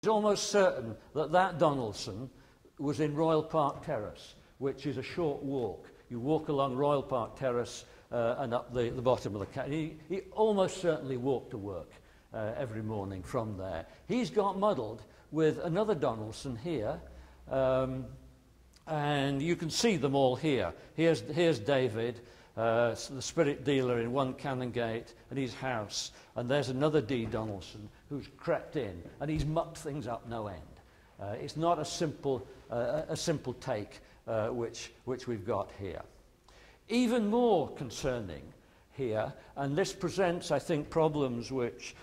almost certain that that Donaldson was in Royal Park Terrace, which is a short walk. You walk along Royal Park Terrace and up the bottom of the canyon. He almost certainly walked to work every morning from there. He's got muddled with another Donaldson here, and you can see them all here. Here's David, the spirit dealer in 1 Canongate, and his house. And there's another D. Donaldson who's crept in, and he's mucked things up no end. It's not a simple take which we've got here. Even more concerning here, and this presents, I think, problems which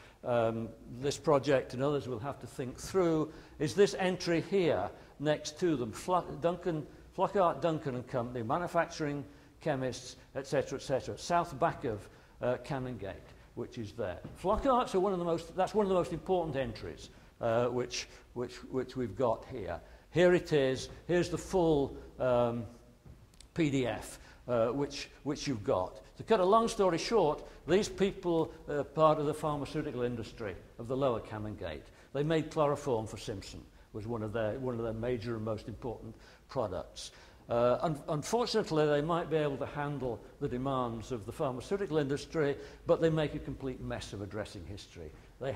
this project and others will have to think through, is this entry here next to them. Flockhart, Duncan and Company, manufacturing chemists, etc., etc. South back of Canongate, which is there. Flockhart's are one of the most important entries which we've got here. Here it is. Here's the full PDF which you've got. To cut a long story short, these people are part of the pharmaceutical industry of the lower Canongate. They made chloroform for Simpson. Was one of their major and most important products. Unfortunately, they might be able to handle the demands of the pharmaceutical industry, but they make a complete mess of addressing history. They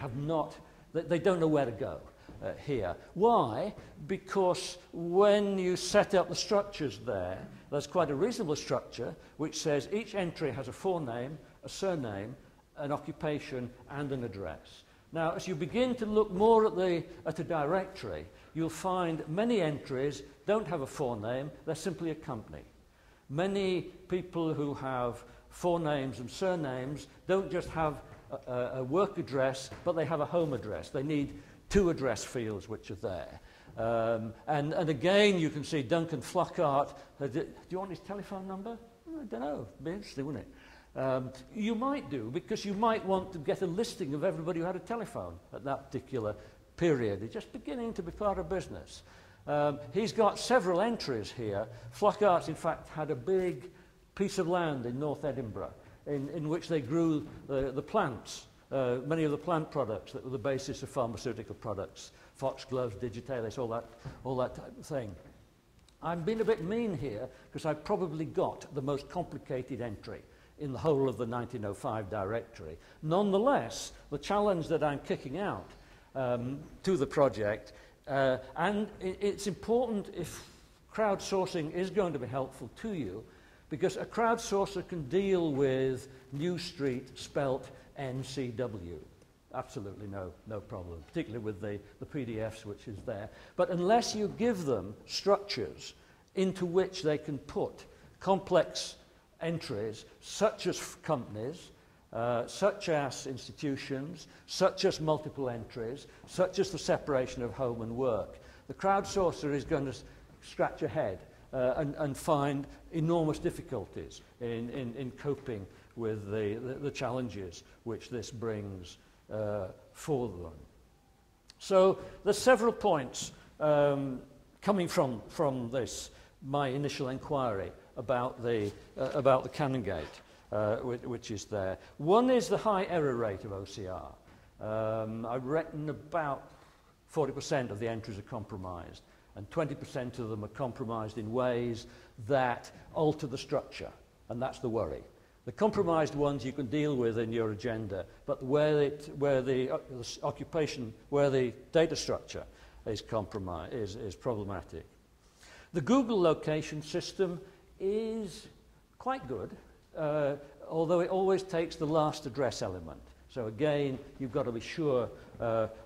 don't know where to go here. Why? Because when you set up the structures there's quite a reasonable structure which says each entry has a forename, a surname, an occupation, and an address. Now, as you begin to look more at a directory, you'll find many entries don't have a forename, they're simply a company. Many people who have forenames and surnames don't just have a work address, but they have a home address. They need 2 address fields which are there. And again, you can see Duncan Flockhart. Do you want his telephone number? I don't know. It'd be interesting, wouldn't it? You might do, because you might want to get a listing of everybody who had a telephone at that particular period. It's just beginning to be part of business. He's got several entries here. Flockhart's, in fact, had a big piece of land in North Edinburgh in which they grew the plants, many of the plant products that were the basis of pharmaceutical products, foxgloves, digitalis, all that type of thing. I'm being a bit mean here because I've probably got the most complicated entry in the whole of the 1905 directory. Nonetheless, the challenge that I'm kicking out to the project, and it's important if crowdsourcing is going to be helpful to you, because a crowdsourcer can deal with New Street spelt NCW. Absolutely no problem, particularly with the PDFs which is there. But unless you give them structures into which they can put complex entries, such as companies, such as institutions, such as multiple entries, such as the separation of home and work, the crowdsourcer is going to scratch ahead and find enormous difficulties in coping with the challenges which this brings for them. So there's several points coming from this, my initial inquiry about the Canongate, which is there. One is the high error rate of OCR. I reckon about 40% of the entries are compromised, and 20% of them are compromised in ways that alter the structure, and that's the worry. The compromised ones you can deal with in your agenda, but where the occupation, where the data structure is compromised, is problematic. The Google location system is quite good, although it always takes the last address element. So again, you've got to be sure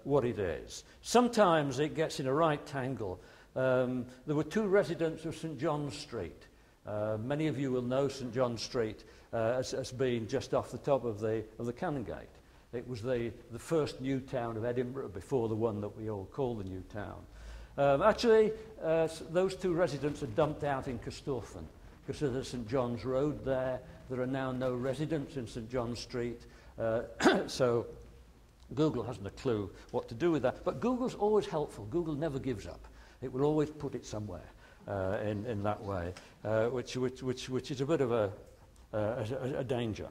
what it is. Sometimes it gets in a right tangle. There were 2 residents of St. John's Street. Many of you will know St. John's Street as being just off the top of the Canongate. It was the first new town of Edinburgh before the one that we all call the new town. Actually, those 2 residents are dumped out in Corstorphine because of the St. John's Road there. There are now no residents in St. John's Street, so Google hasn't a clue what to do with that. But Google's always helpful. Google never gives up. It will always put it somewhere in that way, which is a bit of a danger.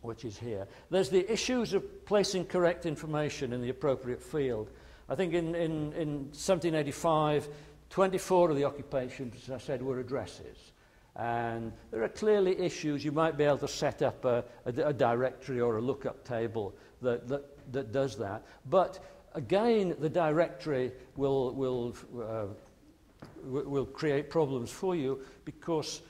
which is here. There's the issues of placing correct information in the appropriate field. I think in 1785, 24 of the occupations, as I said, were addresses. And there are clearly issues. You might be able to set up a directory or a lookup table that does that. But again, the directory will create problems for you because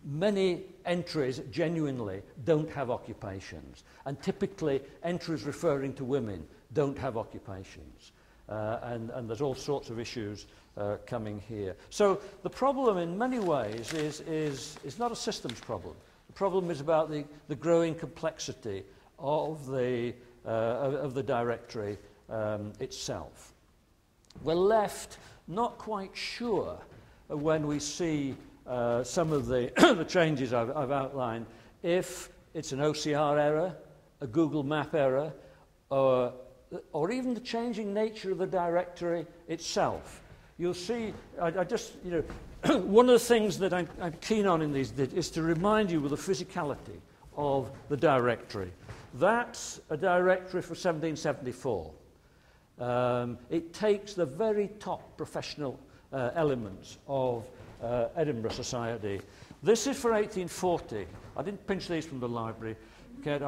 many entries genuinely don't have occupations. And typically, entries referring to women don't have occupations. And there's all sorts of issues coming here. So the problem in many ways is not a systems problem. The problem is about the growing complexity of the directory itself. We're left not quite sure when we see some of the, the changes I've outlined, if it's an OCR error, a Google Map error, or even the changing nature of the directory itself. You'll see, I just, you know, one of the things that I'm keen on in these is to remind you of the physicality of the directory. That's a directory for 1774. It takes the very top professional elements of Edinburgh society. This is for 1840. I didn't pinch these from the library. Okay,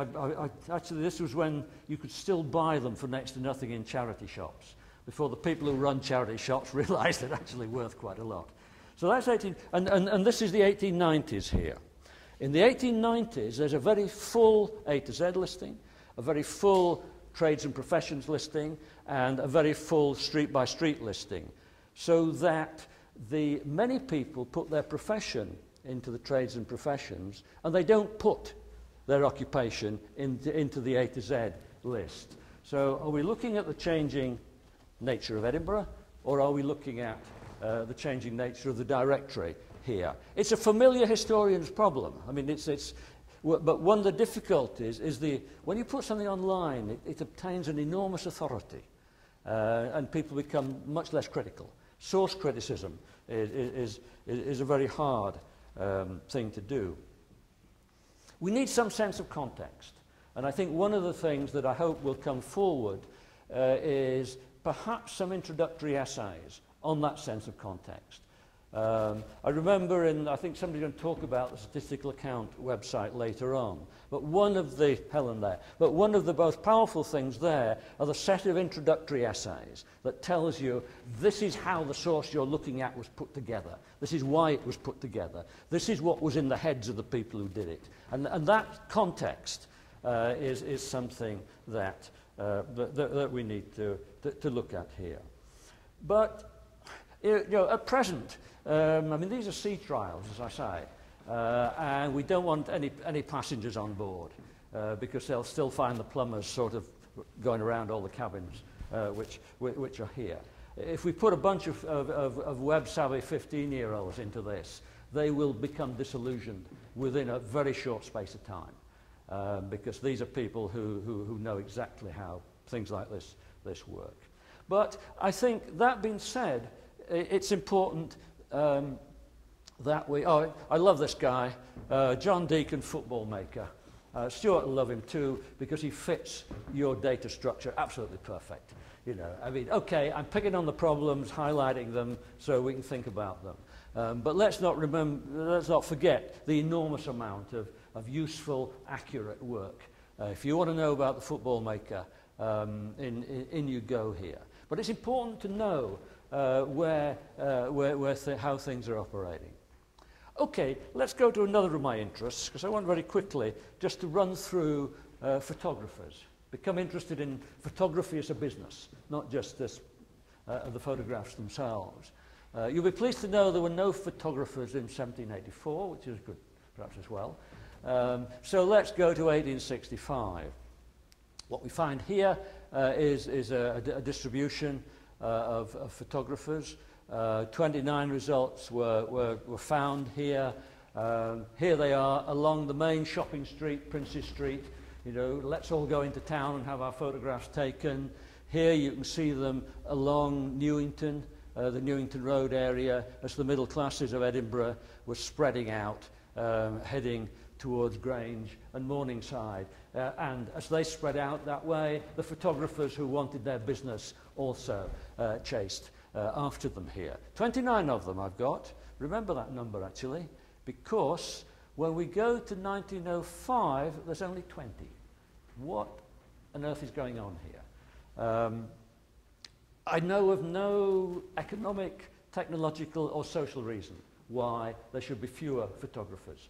actually, this was when you could still buy them for next to nothing in charity shops, before the people who run charity shops realised they're actually worth quite a lot. So that's 18, and this is the 1890s here. In the 1890s, there's a very full A to Z listing, a very full trades and professions listing, and a very full street-by-street listing, so that many people put their profession into the trades and professions, and they don't put their occupation into the A to Z list. So are we looking at the changing nature of Edinburgh, or are we looking at the changing nature of the directory here? It's a familiar historian's problem. I mean, but one of the difficulties is when you put something online, it obtains an enormous authority, and people become much less critical. Source criticism is a very hard thing to do. We need some sense of context, and I think one of the things that I hope will come forward is perhaps some introductory essays on that sense of context. I remember, I think somebody's going to talk about the statistical account website later on, but one of the most powerful things there are the set of introductory essays that tells you this is how the source you're looking at was put together, this is why it was put together, this is what was in the heads of the people who did it. And that context is something that we need to look at here. But you know, at present, I mean, these are sea trials, as I say, and we don't want any passengers on board because they'll still find the plumbers sort of going around all the cabins which are here. If we put a bunch of web-savvy 15-year-olds into this, they will become disillusioned within a very short space of time because these are people who know exactly how things like this work. But I think, that being said, it's important that we... Oh, I love this guy, John Deacon, football maker. Stuart will love him too, because he fits your data structure absolutely perfect. You know, I mean, okay, I'm picking on the problems, highlighting them, so we can think about them. But let's not forget the enormous amount of useful, accurate work. If you want to know about the football maker, in you go here. But it's important to know how things are operating. Okay, let's go to another of my interests, because I want very quickly just to run through photographers. Become interested in photography as a business, not just the photographs themselves. You'll be pleased to know there were no photographers in 1784, which is good, perhaps, as well. So let's go to 1865. What we find here is a distribution of photographers. 29 results were found here. Here they are along the main shopping street, Princes Street. You know, let's all go into town and have our photographs taken. Here you can see them along Newington, the Newington Road area, as the middle classes of Edinburgh were spreading out, heading towards Grange and Morningside. And as they spread out that way, the photographers who wanted their business also chased after them here. 29 of them I've got. Remember that number, actually, because when we go to 1905, there's only 20. What on earth is going on here? I know of no economic, technological or social reason why there should be fewer photographers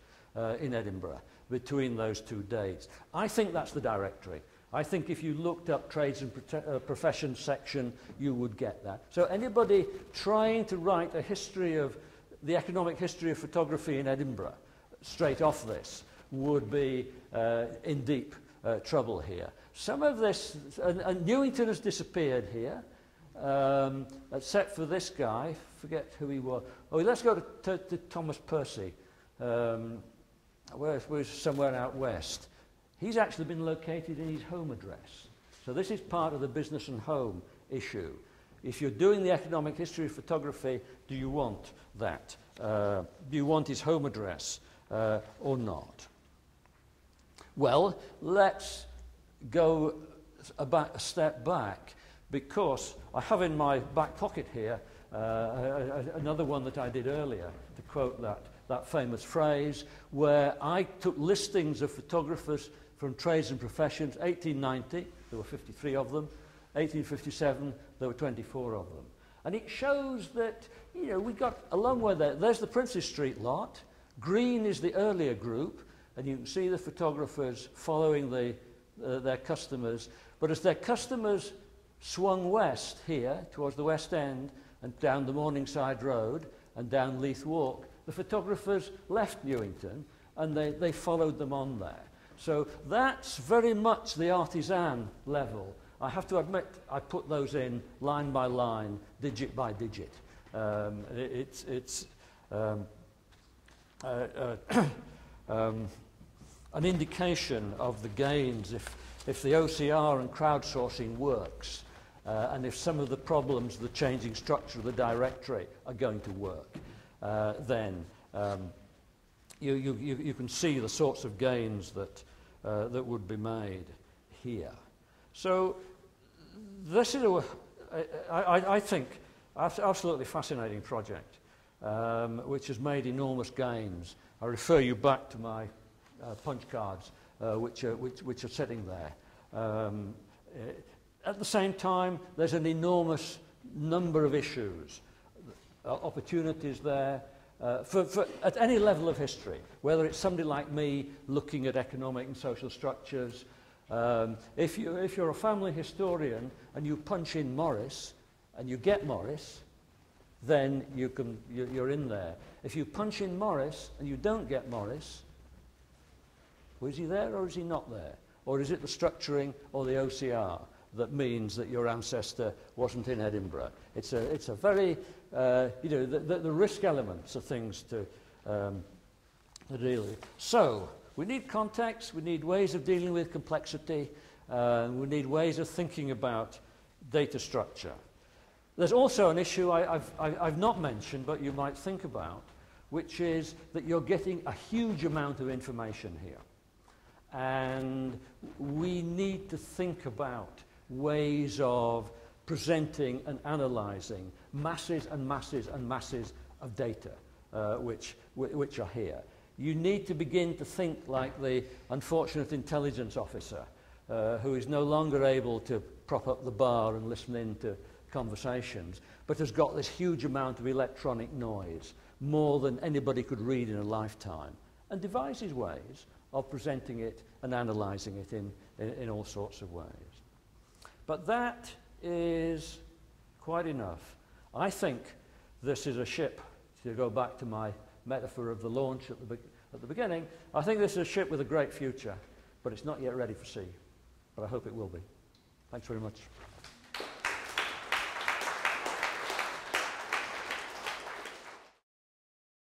in Edinburgh between those two dates. I think that's the Directory. I think if you looked up trades and professions section, you would get that. So anybody trying to write a history of the economic history of photography in Edinburgh straight off this would be in deep trouble here. Some of this, and Newington has disappeared here, except for this guy, forget who he was. Oh, let's go to Thomas Percy, where's somewhere out west. He's actually been located in his home address. So this is part of the business and home issue. If you're doing the economic history of photography, do you want that? Do you want his home address or not? Well, let's go a step back, because I have in my back pocket here another one that I did earlier, to quote that famous phrase, where I took listings of photographers from trades and professions. 1890, there were 53 of them. 1857, there were 24 of them. And it shows that, you know, we got a long way there. There's the Princes Street lot. Green is the earlier group, and you can see the photographers following their customers. But as their customers swung west here, towards the West End, and down the Morningside Road, and down Leith Walk, the photographers left Newington, and they followed them on there. So that's very much the artisan level. I have to admit, I put those in line by line, digit by digit. It's an indication of the gains if the OCR and crowdsourcing works, and if some of the problems, the changing structure of the directory are going to work, then you can see the sorts of gains that would be made here. So this is, I think, absolutely fascinating project, which has made enormous gains. I refer you back to my punch cards, which are sitting there. At the same time, there's an enormous number of issues, opportunities there, at any level of history, whether it's somebody like me looking at economic and social structures. If you're a family historian and you punch in Morris and you get Morris, then you're in there. If you punch in Morris and you don't get Morris, well, is he there or is he not there? Or is it the structuring or the OCR that means that your ancestor wasn't in Edinburgh? It's a very, you know, the risk elements are things to deal with. So we need context, we need ways of dealing with complexity, we need ways of thinking about data structure. There's also an issue I've not mentioned, but you might think about, which is that you're getting a huge amount of information here. And we need to think about ways of presenting and analysing masses and masses and masses of data which are here. You need to begin to think like the unfortunate intelligence officer who is no longer able to prop up the bar and listen in to conversations, but has got this huge amount of electronic noise, more than anybody could read in a lifetime, and devises ways of presenting it and analysing it in all sorts of ways. But that is quite enough. I think this is a ship, to go back to my metaphor of the launch at the beginning, I think this is a ship with a great future, but it's not yet ready for sea. But I hope it will be. Thanks very much.